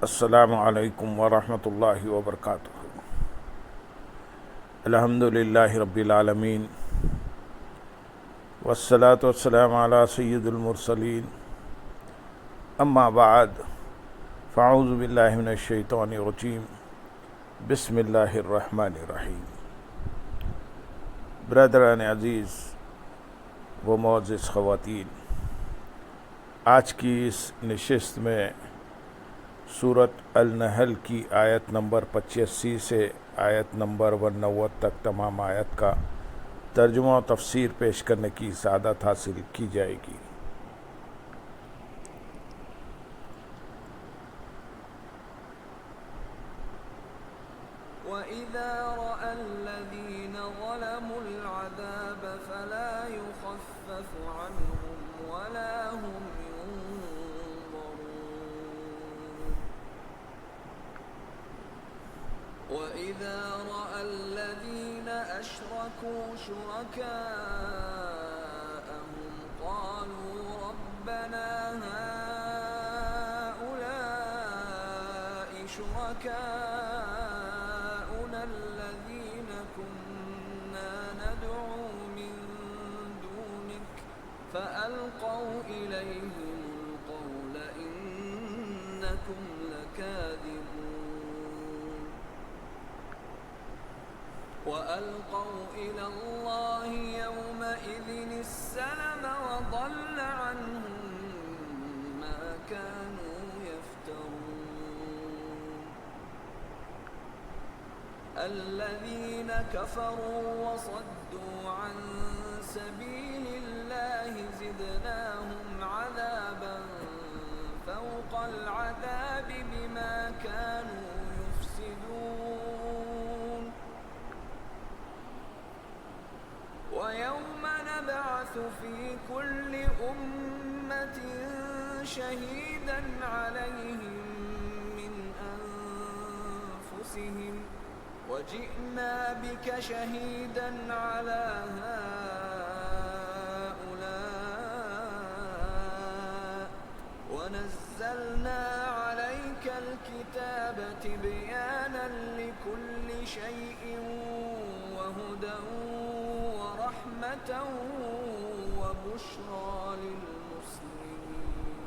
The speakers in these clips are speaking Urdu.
السلام علیکم ورحمۃ اللہ وبرکاتہ۔ الحمد للہ رب العالمین والصلاة والسلام علی سید المرسلین، اما بعد فاعوذ باللہ من الشیطان الرجیم، بسم اللہ الرحمن الرحیم۔ برادران عزیز و معزز خواتین، آج کی اس نشست میں سورۃ النحل کی آیت نمبر 85 سے آیت نمبر 90 تک تمام آیت کا ترجمہ و تفسیر پیش کرنے کی سعادت حاصل کی جائے گی۔ وَإِذَا رَأَى الَّذِينَ ظَلَمُوا الْعَذَابَ فَلَا يُخَفَّفُ عَنْهُمْ وَلَا هُمْ وَإِذَا رَأَى الَّذِينَ أَشْرَكُوا شُرَكَاءَهُمْ قَالُوا رَبَّنَا هَؤُلَاءِ شُرَكَاؤُنَا الَّذِينَ كُنَّا نَدْعُو مِن دُونِكَ فَأَلْقَوْا إِلَيْهِمُ الْقَوْلَ إِنَّكُمْ لَكَاذِبُونَ وَأَلْقَوْا إِلَى اللَّهِ يَوْمَئِذٍ السَّلَمَ وَضَلَّ عَنْهُمْ مَا كَانُوا يَفْتَرُونَ الَّذِينَ كَفَرُوا وَصَدُّوا عَن سَبِيلِ اللَّهِ زِدْنَاهُمْ عَذَابًا فَوْقَ الْعَذَابِ بِمَا كَانُوا يُفْسِدُونَ وَيَوْمَ نَبْعَثُ فِي كُلِّ أُمَّةٍ شَهِيدًا عَلَيْهِمْ مِنْ أَنفُسِهِمْ وَجِئْنَا بِكَ شَهِيدًا عَلَى هَؤُلَاءِ وَنَزَّلْنَا عَلَيْكَ الْكِتَابَ تِبْيَانًا لِكُلِّ شَيْءٍ وَهُدًى ورحمة وبشرى للمسلمين۔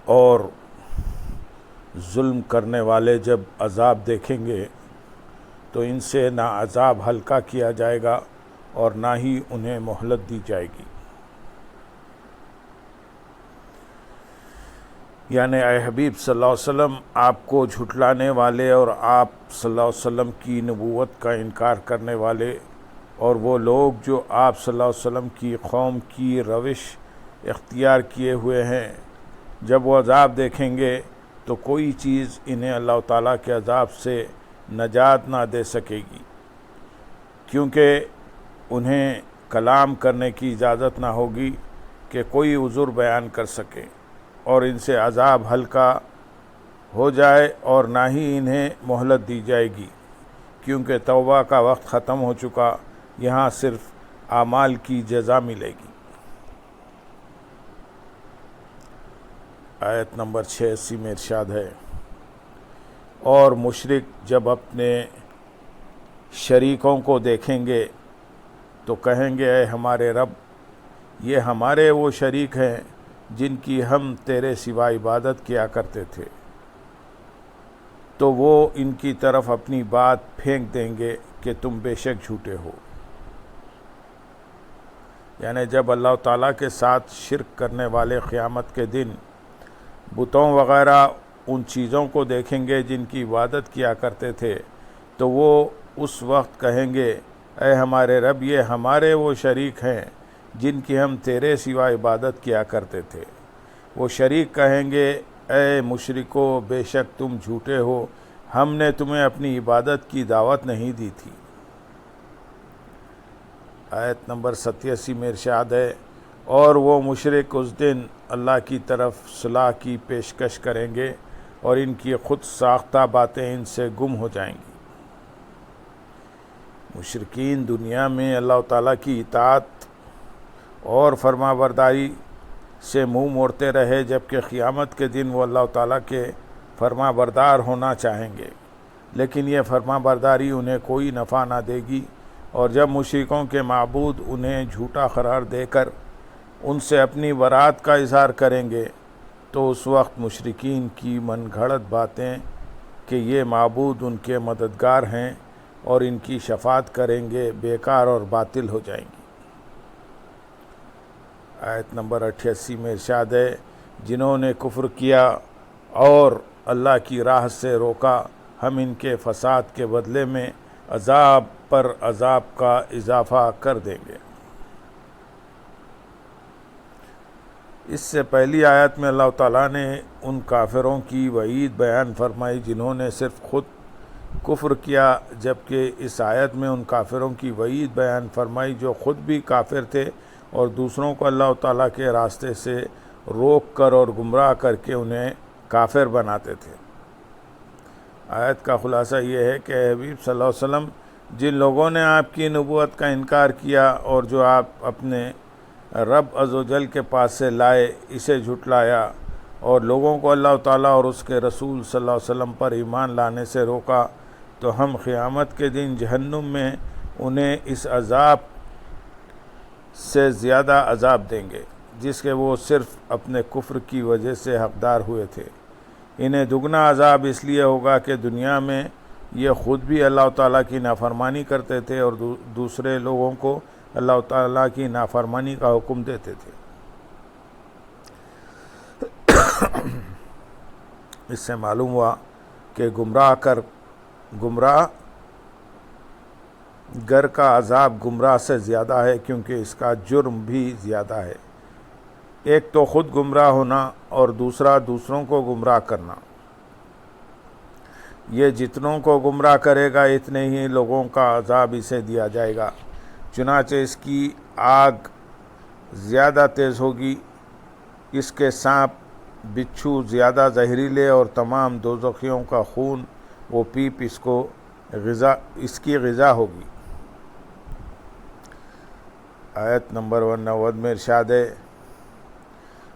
اور ظلم کرنے والے جب عذاب دیکھیں گے تو ان سے نہ عذاب ہلکا کیا جائے گا اور نہ ہی انہیں مہلت دی جائے گی۔ یعنی اے حبیب صلی اللہ علیہ وسلم، آپ کو جھٹلانے والے اور آپ صلی اللہ علیہ وسلم کی نبوت کا انکار کرنے والے اور وہ لوگ جو آپ صلی اللہ علیہ وسلم کی قوم کی روش اختیار کیے ہوئے ہیں، جب وہ عذاب دیکھیں گے تو کوئی چیز انہیں اللہ تعالیٰ کے عذاب سے نجات نہ دے سکے گی، کیونکہ انہیں کلام کرنے کی اجازت نہ ہوگی کہ کوئی عذر بیان کر سکے، اور ان سے عذاب ہلکا ہو جائے اور نہ ہی انہیں مہلت دی جائے گی، کیونکہ توبہ کا وقت ختم ہو چکا، یہاں صرف اعمال کی جزا ملے گی۔ آیت نمبر 86 میں ارشاد ہے، اور مشرک جب اپنے شریکوں کو دیکھیں گے تو کہیں گے اے ہمارے رب، یہ ہمارے وہ شریک ہیں جن کی ہم تیرے سوا عبادت کیا کرتے تھے، تو وہ ان کی طرف اپنی بات پھینک دیں گے کہ تم بے شک جھوٹے ہو۔ یعنی جب اللہ تعالیٰ کے ساتھ شرک کرنے والے قیامت کے دن بتوں وغیرہ ان چیزوں کو دیکھیں گے جن کی عبادت کیا کرتے تھے، تو وہ اس وقت کہیں گے اے ہمارے رب، یہ ہمارے وہ شریک ہیں جن کی ہم تیرے سوا عبادت کیا کرتے تھے۔ وہ شریک کہیں گے اے مشرکو، بے شک تم جھوٹے ہو، ہم نے تمہیں اپنی عبادت کی دعوت نہیں دی تھی۔ آیت نمبر 87 میں ارشاد ہے، اور وہ مشرک اس دن اللہ کی طرف صلاح کی پیشکش کریں گے اور ان کی خود ساختہ باتیں ان سے گم ہو جائیں گی۔ مشرکین دنیا میں اللہ تعالیٰ کی اطاعت اور فرما برداری سے منہ موڑتے رہے، جبکہ قیامت کے دن وہ اللہ تعالیٰ کے فرما بردار ہونا چاہیں گے، لیکن یہ فرما برداری انہیں کوئی نفع نہ دے گی، اور جب مشرکوں کے معبود انہیں جھوٹا قرار دے کر ان سے اپنی برات کا اظہار کریں گے تو اس وقت مشرکین کی من گھڑت باتیں کہ یہ معبود ان کے مددگار ہیں اور ان کی شفاعت کریں گے بیکار اور باطل ہو جائیں گی۔ آیت نمبر 88 میں ارشاد ہے، جنہوں نے کفر کیا اور اللہ کی راہ سے روکا، ہم ان کے فساد کے بدلے میں عذاب پر عذاب کا اضافہ کر دیں گے۔ اس سے پہلی آیت میں اللہ تعالیٰ نے ان کافروں کی وعید بیان فرمائی جنہوں نے صرف خود کفر کیا، جبکہ اس آیت میں ان کافروں کی وعید بیان فرمائی جو خود بھی کافر تھے اور دوسروں کو اللہ تعالیٰ کے راستے سے روک کر اور گمراہ کر کے انہیں کافر بناتے تھے۔ آیت کا خلاصہ یہ ہے کہ اے حبیب صلی اللہ علیہ وسلم، جن لوگوں نے آپ کی نبوت کا انکار کیا اور جو آپ اپنے رب عز و جل کے پاس سے لائے اسے جھٹلایا اور لوگوں کو اللہ تعالیٰ اور اس کے رسول صلی اللہ علیہ وسلم پر ایمان لانے سے روکا، تو ہم قیامت کے دن جہنم میں انہیں اس عذاب سے زیادہ عذاب دیں گے جس کے وہ صرف اپنے کفر کی وجہ سے حقدار ہوئے تھے۔ انہیں دگنا عذاب اس لیے ہوگا کہ دنیا میں یہ خود بھی اللہ تعالیٰ کی نافرمانی کرتے تھے اور دوسرے لوگوں کو اللہ تعالیٰ کی نافرمانی کا حکم دیتے تھے۔ اس سے معلوم ہوا کہ گمراہ گر کا عذاب گمراہ سے زیادہ ہے، کیونکہ اس کا جرم بھی زیادہ ہے۔ ایک تو خود گمراہ ہونا اور دوسرا دوسروں کو گمراہ کرنا۔ یہ جتنوں کو گمراہ کرے گا اتنے ہی لوگوں کا عذاب اسے دیا جائے گا، چنانچہ اس کی آگ زیادہ تیز ہوگی، اس کے سانپ بچھو زیادہ زہریلے اور تمام دوزخیوں کا خون وہ پیپ اس کی غذا ہوگی۔ آیت نمبر 190 میں ارشاد ہے،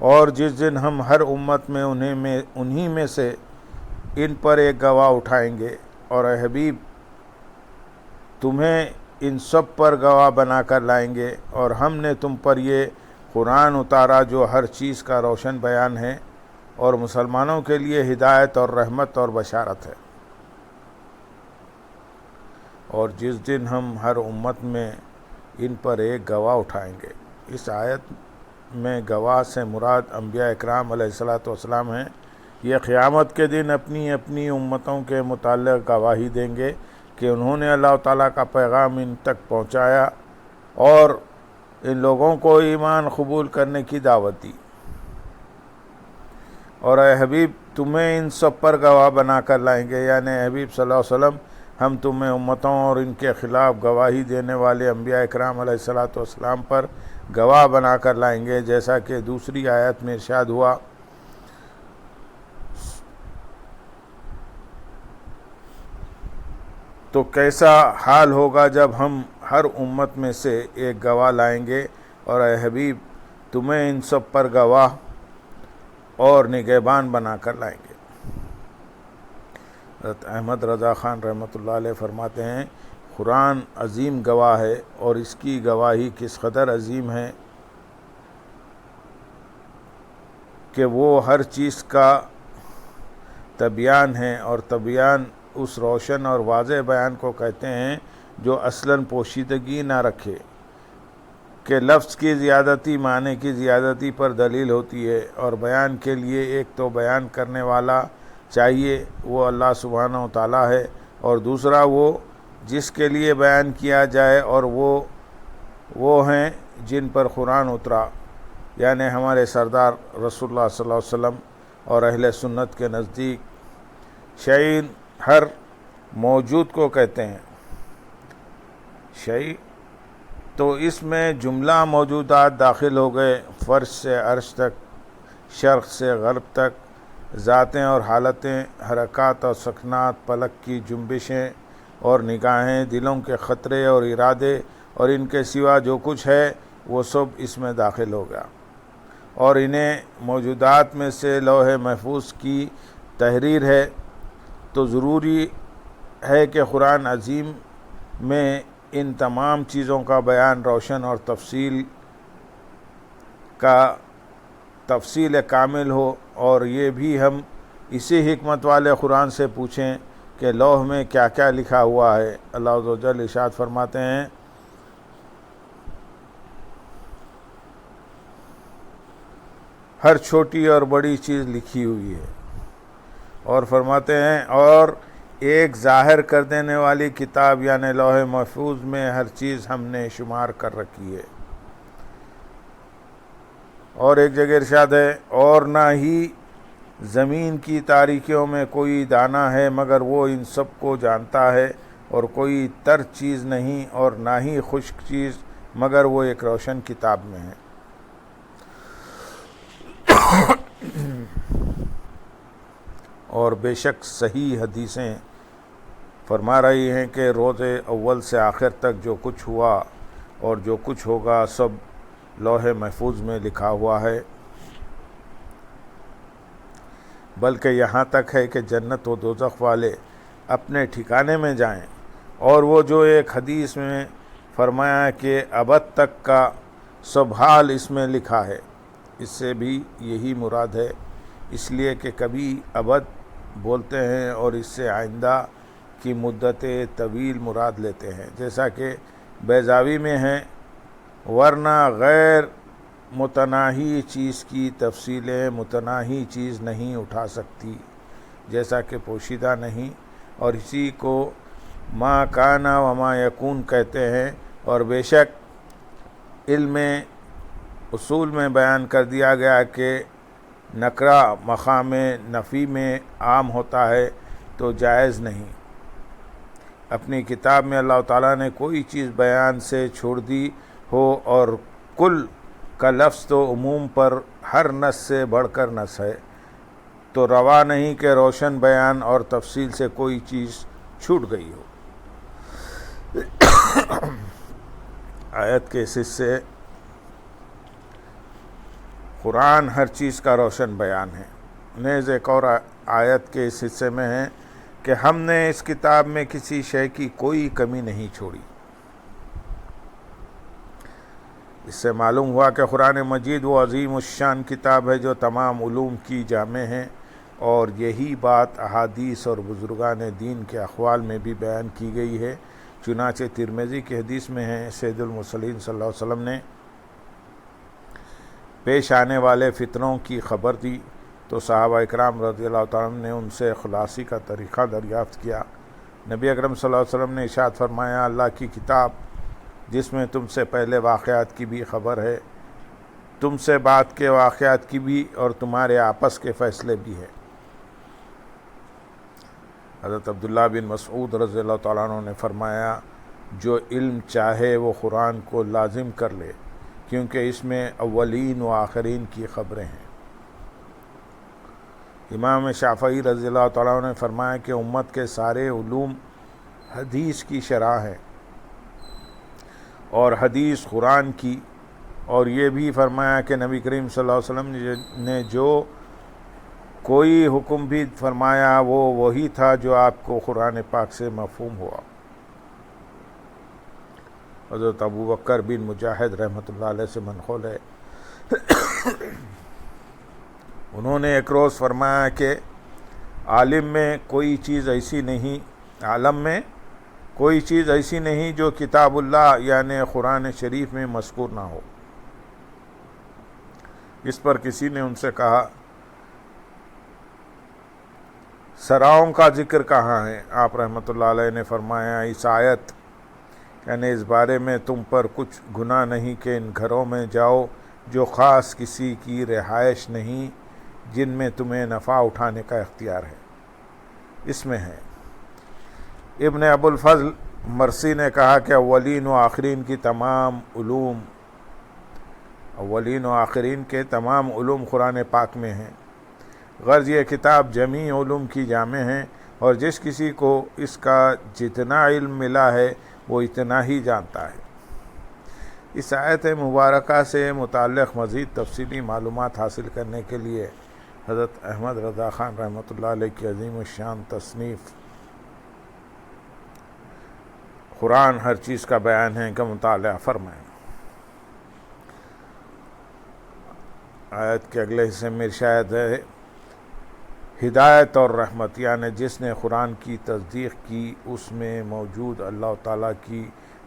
اور جس دن ہم ہر امت میں انہی میں سے ان پر ایک گواہ اٹھائیں گے، اور اے حبیب تمہیں ان سب پر گواہ بنا کر لائیں گے، اور ہم نے تم پر یہ قرآن اتارا جو ہر چیز کا روشن بیان ہے اور مسلمانوں کے لیے ہدایت اور رحمت اور بشارت ہے۔ اور جس دن ہم ہر امت میں ان پر ایک گواہ اٹھائیں گے، اس آیت میں گواہ سے مراد انبیاء اکرام علیہ الصلاۃ والسلام ہیں۔ یہ قیامت کے دن اپنی اپنی امتوں کے متعلق گواہی دیں گے کہ انہوں نے اللہ تعالیٰ کا پیغام ان تک پہنچایا اور ان لوگوں کو ایمان قبول کرنے کی دعوت دی، اور اے حبیب تمہیں ان سب پر گواہ بنا کر لائیں گے، یعنی اے حبیب صلی اللہ علیہ وسلم ہم تمہیں امتوں اور ان کے خلاف گواہی دینے والے انبیاء اکرام علیہ الصلاۃ والسلام پر گواہ بنا کر لائیں گے، جیسا کہ دوسری آیت میں ارشاد ہوا، تو کیسا حال ہوگا جب ہم ہر امت میں سے ایک گواہ لائیں گے، اور اے حبیب تمہیں ان سب پر گواہ اور نگہبان بنا کر لائیں گے۔ حضرت احمد رضا خان رحمۃ اللہ علیہ فرماتے ہیں، قرآن عظیم گواہ ہے، اور اس کی گواہی کس قدر عظیم ہے کہ وہ ہر چیز کا تبیان ہے، اور تبیان اس روشن اور واضح بیان کو کہتے ہیں جو اصلاً پوشیدگی نہ رکھے، کہ لفظ کی زیادتی معنی کی زیادتی پر دلیل ہوتی ہے، اور بیان کے لیے ایک تو بیان کرنے والا چاہیے، وہ اللہ سبحانہ و تعالیٰ ہے، اور دوسرا وہ جس کے لیے بیان کیا جائے، اور وہ ہیں جن پر قرآن اترا، یعنی ہمارے سردار رسول اللہ صلی اللہ علیہ وسلم، اور اہل سنت کے نزدیک شیء ہر موجود کو کہتے ہیں۔ شیء تو اس میں جملہ موجودات داخل ہو گئے، فرش سے عرش تک، شرق سے غرب تک، ذاتیں اور حالتیں، حرکات اور سکنات، پلک کی جنبشیں، اور نگاہیں، دلوں کے خطرے اور ارادے اور ان کے سوا جو کچھ ہے وہ سب اس میں داخل ہو گیا، اور انہیں موجودات میں سے لوح محفوظ کی تحریر ہے۔ تو ضروری ہے کہ قرآن عظیم میں ان تمام چیزوں کا بیان روشن اور تفصیل کامل ہو، اور یہ بھی ہم اسی حکمت والے قرآن سے پوچھیں کہ لوح میں کیا کیا لکھا ہوا ہے۔ اللہ عز و جل ارشاد فرماتے ہیں، ہر چھوٹی اور بڑی چیز لکھی ہوئی ہے، اور فرماتے ہیں اور ایک ظاہر کر دینے والی کتاب یعنی لوح محفوظ میں ہر چیز ہم نے شمار کر رکھی ہے۔ اور ایک جگہ ارشاد ہے، اور نہ ہی زمین کی تاریکیوں میں کوئی دانہ ہے مگر وہ ان سب کو جانتا ہے، اور کوئی تر چیز نہیں اور نہ ہی خشک چیز مگر وہ ایک روشن کتاب میں ہے۔ اور بے شک صحیح حدیثیں فرما رہی ہیں کہ روز اول سے آخر تک جو کچھ ہوا اور جو کچھ ہوگا سب لوح محفوظ میں لکھا ہوا ہے، بلکہ یہاں تک ہے کہ جنت و دوزخ والے اپنے ٹھکانے میں جائیں، اور وہ جو ایک حدیث میں فرمایا کہ ابد تک کا سب حال اس میں لکھا ہے، اس سے بھی یہی مراد ہے، اس لیے کہ کبھی ابد بولتے ہیں اور اس سے آئندہ کی مدت طویل مراد لیتے ہیں، جیسا کہ بیضاوی میں ہے، ورنہ غیر متناہی چیز کی تفصیلیں متناہی چیز نہیں اٹھا سکتی، جیسا کہ پوشیدہ نہیں، اور اسی کو ما کانا و ما یکون کہتے ہیں۔ اور بے شک علم اصول میں بیان کر دیا گیا کہ نکرہ مقام نفی میں عام ہوتا ہے تو جائز نہیں۔ اپنی کتاب میں اللہ تعالیٰ نے کوئی چیز بیان سے چھوڑ دی ہو، اور کل کا لفظ تو عموم پر ہر نص سے بڑھ کر نص ہے، تو روا نہیں کہ روشن بیان اور تفصیل سے کوئی چیز چھوٹ گئی ہو۔ آیت کے اس حصے قرآن ہر چیز کا روشن بیان ہے۔ نیز ایک اور آیت کے اس حصے میں ہے کہ ہم نے اس کتاب میں کسی شے کی کوئی کمی نہیں چھوڑی۔ اس سے معلوم ہوا کہ قرآن مجید وہ عظیم الشان کتاب ہے جو تمام علوم کی جامع ہے، اور یہی بات احادیث اور بزرگان دین کے اقوال میں بھی بیان کی گئی ہے۔ چنانچہ ترمذی کی حدیث میں ہے، سید المرسلین صلی اللہ علیہ وسلم نے پیش آنے والے فتنوں کی خبر دی تو صحابہ اکرام رضی اللہ تعالیٰ عنہ نے ان سے خلاصی کا طریقہ دریافت کیا۔ نبی اکرم صلی اللہ علیہ وسلم نے ارشاد فرمایا، اللہ کی کتاب جس میں تم سے پہلے واقعات کی بھی خبر ہے، تم سے بعد کے واقعات کی بھی، اور تمہارے آپس کے فیصلے بھی ہے۔ حضرت عبداللہ بن مسعود رضی اللہ تعالیٰ عنہ نے فرمایا، جو علم چاہے وہ قرآن کو لازم کر لے، کیونکہ اس میں اولین و آخرین کی خبریں ہیں۔ امام شافعی رضی اللہ تعالیٰ عنہ نے فرمایا کہ امت کے سارے علوم حدیث کی شرح ہیں، اور حدیث قرآن کی، اور یہ بھی فرمایا کہ نبی کریم صلی اللہ علیہ وسلم نے جو کوئی حکم بھی فرمایا وہ وہی تھا جو آپ کو قرآن پاک سے مفہوم ہوا۔ حضرت ابو بکر بن مجاہد رحمۃ اللہ علیہ سے منقول ہے، انہوں نے ایک روز فرمایا کہ عالم میں کوئی چیز ایسی نہیں جو کتاب اللہ یعنی قرآن شریف میں مذکور نہ ہو۔ اس پر کسی نے ان سے کہا، سراؤں کا ذکر کہاں ہے؟ آپ رحمۃ اللہ علیہ نے فرمایا، اس آیت یعنی اس بارے میں تم پر کچھ گناہ نہیں کہ ان گھروں میں جاؤ جو خاص کسی کی رہائش نہیں، جن میں تمہیں نفع اٹھانے کا اختیار ہے۔ اس میں ہے۔ ابن ابو الفضل مرسی نے کہا کہ اولین و آخرین کے تمام علوم قرآن پاک میں ہیں، غرض یہ کتاب جمیع علوم کی جامع ہے، اور جس کسی کو اس کا جتنا علم ملا ہے وہ اتنا ہی جانتا ہے۔ اس آیت مبارکہ سے متعلق مزید تفصیلی معلومات حاصل کرنے کے لیے حضرت احمد رضا خان رحمۃ اللہ علیہ کی عظیم الشان تصنیف قرآن ہر چیز کا بیان ہے کا مطالعہ فرمائیں۔ آیت کے اگلے حصے میں ارشاد ہے ہدایت اور رحمت، یعنی جس نے قرآن کی تصدیق کی اس میں موجود اللہ تعالیٰ کی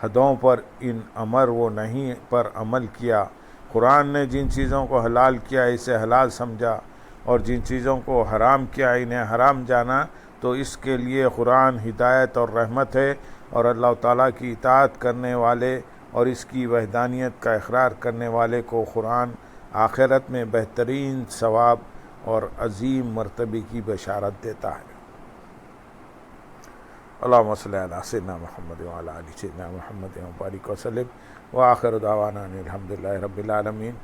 حدوں پر ان امر و نہیں پر عمل کیا۔ قرآن نے جن چیزوں کو حلال کیا اسے حلال سمجھا اور جن چیزوں کو حرام کیا انہیں حرام جانا، تو اس کے لیے قرآن ہدایت اور رحمت ہے، اور اللہ تعالیٰ کی اطاعت کرنے والے اور اس کی وحدانیت کا اقرار کرنے والے کو قرآن آخرت میں بہترین ثواب اور عظیم مرتبے کی بشارت دیتا ہے۔ اللہم صلی علی سیدنا محمد وعلی آل سیدنا محمد وبارک وسلم وآخر دعوانا ان الحمد للہ رب العالمین۔